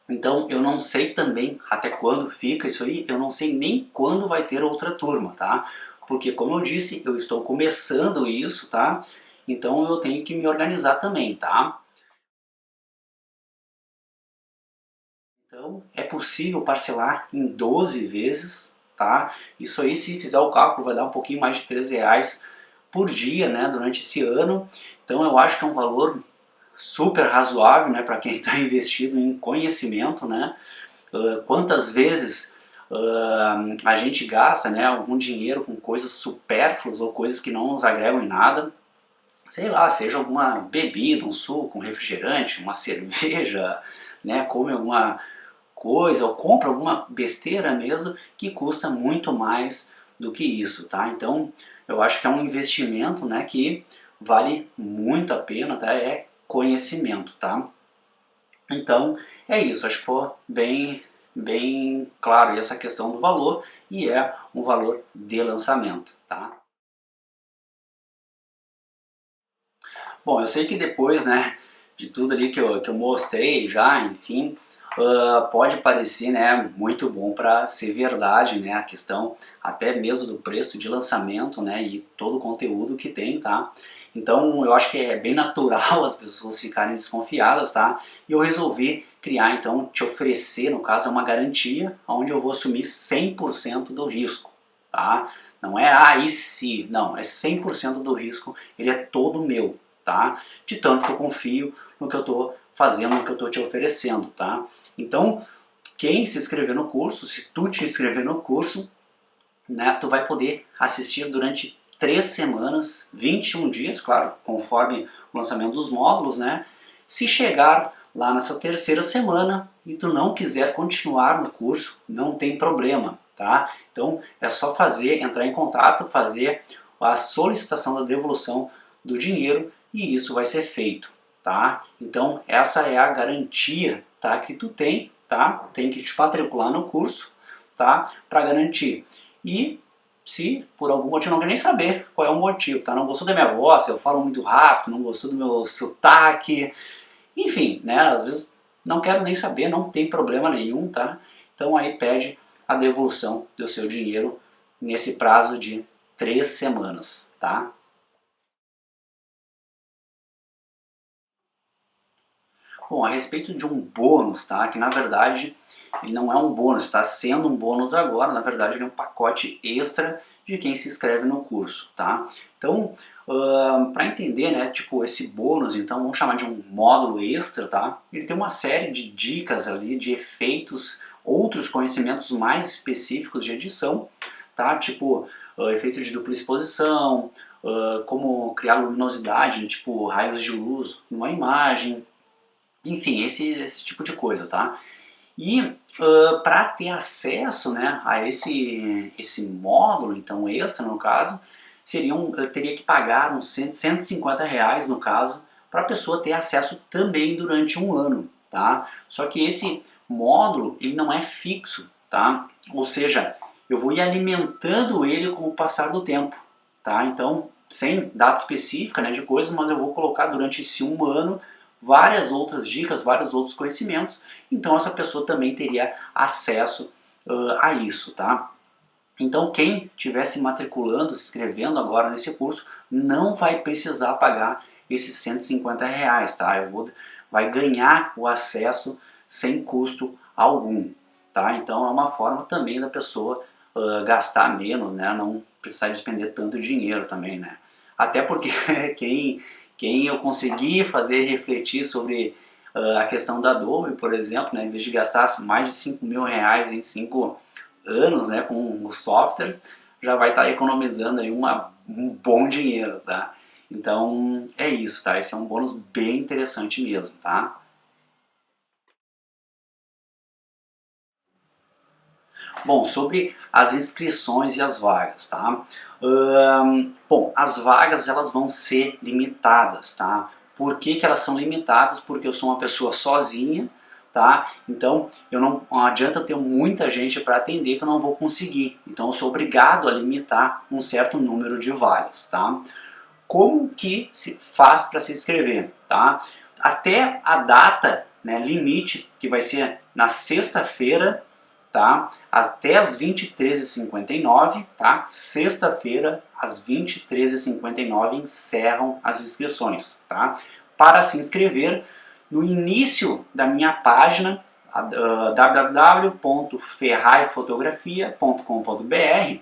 Então eu não sei também até quando fica isso aí, eu não sei nem quando vai ter outra turma, tá? Porque como eu disse, eu estou começando isso, tá? Então eu tenho que me organizar também, tá? Então é possível parcelar em 12 vezes, tá? Isso aí, se fizer o cálculo, vai dar um pouquinho mais de R$ 13 por dia, né, durante esse ano. Então eu acho que é um valor super razoável, né, para quem está investido em conhecimento, né? Quantas vezes a gente gasta, né, algum dinheiro com coisas supérfluas ou coisas que não nos agregam em nada, sei lá, seja alguma bebida, um suco, um refrigerante, uma cerveja, né, come alguma coisa ou compra alguma besteira mesmo que custa muito mais do que isso, tá? Então eu acho que é um investimento, né, que vale muito a pena, tá? É conhecimento, tá? Então é isso, acho que foi bem claro essa questão do valor e é um valor de lançamento, tá? Bom, eu sei que depois, né, de tudo ali que eu mostrei já, enfim, pode parecer, né, muito bom para ser verdade, né, a questão até mesmo do preço de lançamento, né, e todo o conteúdo que tem, tá? Então eu acho que é bem natural as pessoas ficarem desconfiadas, tá? E eu resolvi criar, então, te oferecer, no caso, uma garantia onde eu vou assumir 100% do risco, tá? Não é e se, não, é 100% do risco, ele é todo meu, tá? De tanto que eu confio no que eu estou fazendo, no que eu estou te oferecendo, tá? Então, quem se inscrever no curso, se tu te inscrever no curso, né, tu vai poder assistir durante 3 semanas, 21 dias, claro, conforme o lançamento dos módulos, né? Se chegar lá nessa terceira semana e tu não quiser continuar no curso, não tem problema, tá? Então é só entrar em contato, fazer a solicitação da devolução do dinheiro e isso vai ser feito, tá? Então essa é a garantia, tá, que tu tem, tá? Tem que te matricular no curso, tá? Para garantir. E se por algum motivo não quer nem saber qual é o motivo, tá? Não gostou da minha voz, eu falo muito rápido, não gostou do meu sotaque, enfim, né? Às vezes não quero nem saber, não tem problema nenhum, tá? Então aí pede a devolução do seu dinheiro nesse prazo de 3 semanas, tá? Bom, a respeito de um bônus, tá? Que na verdade ele não é um bônus, está sendo um bônus agora, na verdade ele é um pacote extra de quem se inscreve no curso, tá? Então, para entender, né, tipo esse bônus, então vamos chamar de um módulo extra, tá? Ele tem uma série de dicas ali, de efeitos, outros conhecimentos mais específicos de edição, tá? Tipo efeito de dupla exposição, como criar luminosidade, né, tipo raios de luz numa imagem, enfim, esse tipo de coisa, tá? E para ter acesso, né, a esse módulo, então extra no caso, eu teria que pagar uns R$ 150 no caso, para a pessoa ter acesso também durante um ano, tá? Só que esse módulo, ele não é fixo, tá? Ou seja, eu vou ir alimentando ele com o passar do tempo, tá? Então, sem data específica, né, de coisas, mas eu vou colocar durante esse um ano várias outras dicas, vários outros conhecimentos, então essa pessoa também teria acesso a isso, tá? Então quem estiver se matriculando, se inscrevendo agora nesse curso, não vai precisar pagar esses R$ 150, tá? Vai ganhar o acesso sem custo algum, tá? Então é uma forma também da pessoa gastar menos, né? Não precisar despender tanto dinheiro também, né? Até porque quem eu consegui fazer refletir sobre a questão da Adobe, por exemplo, né? Em vez de gastar mais de R$ 5.000 em 5 anos, né, com os softwares, já vai estar economizando aí um bom dinheiro, tá? Então é isso, tá? Esse é um bônus bem interessante mesmo, tá? Bom, sobre as inscrições e as vagas, tá? Bom, as vagas elas vão ser limitadas, tá? Por que que elas são limitadas? Porque eu sou uma pessoa sozinha, tá? Então não adianta ter muita gente para atender que eu não vou conseguir. Então eu sou obrigado a limitar um certo número de vagas, tá? Como que se faz para se inscrever, tá? Até a data, né, limite, que vai ser na sexta-feira, tá? Até às 23h59, tá? Sexta-feira, às 23h59, encerram as inscrições, tá? Para se inscrever, no início da minha página, www.ferraifotografia.com.br,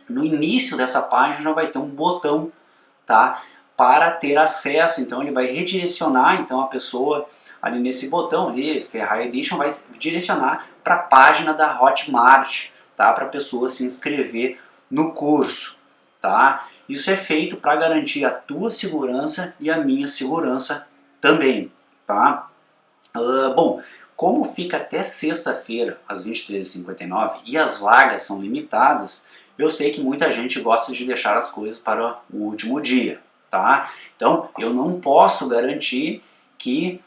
no início dessa página já vai ter um botão, tá? Para ter acesso, então ele vai redirecionar então a pessoa ali nesse botão ali, Ferrari Edition, vai direcionar para a página da Hotmart, tá? Para a pessoa se inscrever no curso, tá? Isso é feito para garantir a tua segurança e a minha segurança também, tá? Bom, como fica até sexta-feira às 23h59 e as vagas são limitadas, eu sei que muita gente gosta de deixar as coisas para o último dia, tá? Então eu não posso garantir que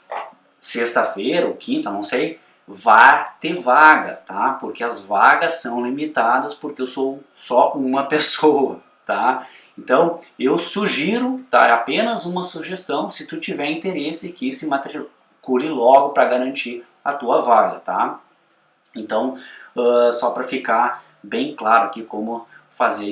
sexta-feira ou quinta, não sei, vai ter vaga, tá? Porque as vagas são limitadas porque eu sou só uma pessoa, tá? Então eu sugiro, tá? É apenas uma sugestão, se tu tiver interesse que se matricule logo para garantir a tua vaga, tá? Então só para ficar bem claro aqui como fazer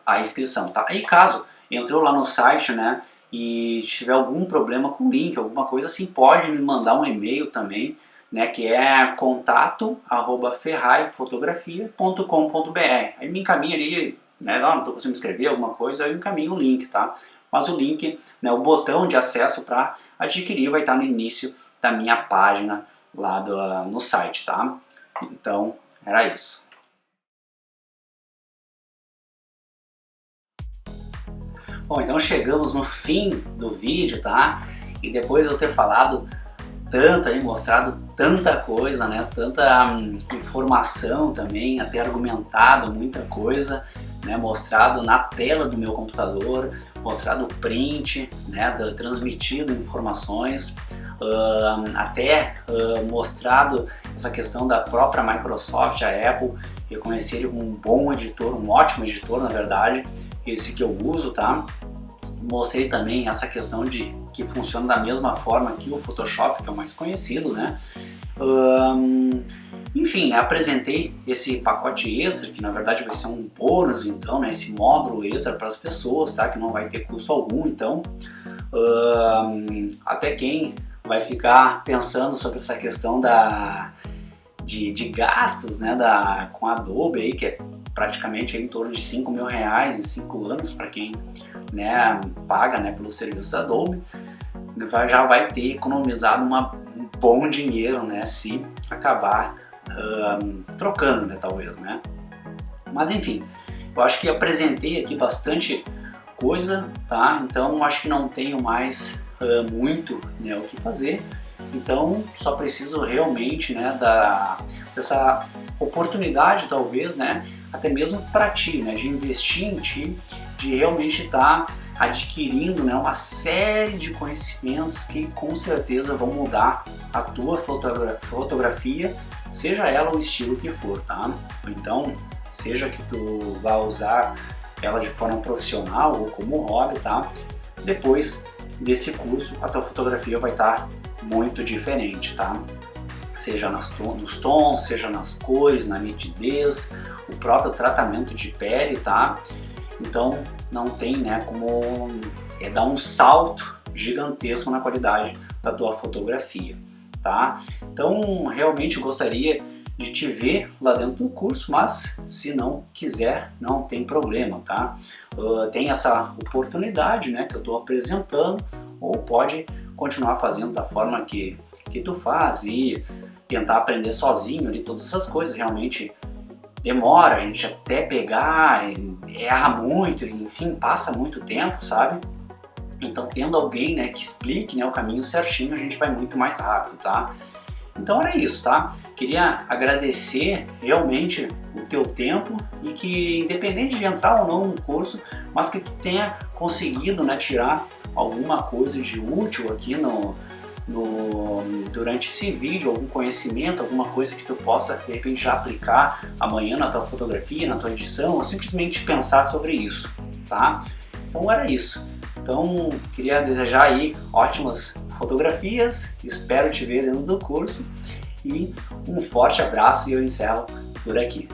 a inscrição, tá? E caso entrou lá no site, né, e tiver algum problema com o link, alguma coisa assim, pode me mandar um e-mail também, né, que é contato@ferraifotografia.com.br. Aí me encaminha ali, né, não estou conseguindo escrever alguma coisa, aí eu encaminho o link, tá? Mas o link, né, o botão de acesso para adquirir vai estar no início da minha página lá no site, tá? Então, era isso. Bom, então chegamos no fim do vídeo, tá? E depois de eu ter falado tanto aí, mostrado tanta coisa, né? Tanta informação também, até argumentado muita coisa, né? Mostrado na tela do meu computador, mostrado o print, né? Transmitido informações, mostrado essa questão da própria Microsoft, a Apple, reconhecer ele como um bom editor, um ótimo editor, na verdade, esse que eu uso, tá? Mostrei também essa questão de que funciona da mesma forma que o Photoshop, que é o mais conhecido, né? Enfim, né, apresentei esse pacote extra, que na verdade vai ser um bônus, então, né, esse módulo extra para as pessoas, tá? Que não vai ter custo algum, então, até quem vai ficar pensando sobre essa questão de gastos, né, com a Adobe aí, que é praticamente aí em torno de R$5.000 em 5 anos para quem, né, paga, né, pelo serviço da Adobe, já vai ter economizado um bom dinheiro, né, se acabar trocando, né, talvez, né. Mas enfim, eu acho que apresentei aqui bastante coisa, tá? Então acho que não tenho mais muito, né, o que fazer. Então só preciso realmente, né, dessa oportunidade, talvez, né, até mesmo para ti, né, de investir em ti, de realmente estar adquirindo, né, uma série de conhecimentos que com certeza vão mudar a tua fotografia, seja ela o estilo que for, tá? Então, seja que tu vá usar ela de forma profissional ou como hobby, tá? Depois desse curso, a tua fotografia vai estar muito diferente, tá? Seja nos tons, seja nas cores, na nitidez, o próprio tratamento de pele, tá? Então não tem, né, como dar um salto gigantesco na qualidade da tua fotografia, tá? Então realmente gostaria de te ver lá dentro do curso, mas se não quiser, não tem problema, tá? Tem essa oportunidade, né, que eu estou apresentando, ou pode continuar fazendo da forma que tu faz e tentar aprender sozinho ali todas essas coisas. Realmente demora a gente até pegar, erra muito, enfim, passa muito tempo, sabe? Então tendo alguém, né, que explique, né, o caminho certinho, a gente vai muito mais rápido, tá? Então era isso, tá? Queria agradecer realmente o teu tempo e que, independente de entrar ou não no curso, mas que tu tenha conseguido, né, tirar alguma coisa de útil aqui durante esse vídeo, algum conhecimento, alguma coisa que tu possa de repente já aplicar amanhã na tua fotografia, na tua edição, ou simplesmente pensar sobre isso, tá? Então era isso. Então queria desejar aí ótimas fotografias, espero te ver dentro do curso e um forte abraço e eu encerro por aqui.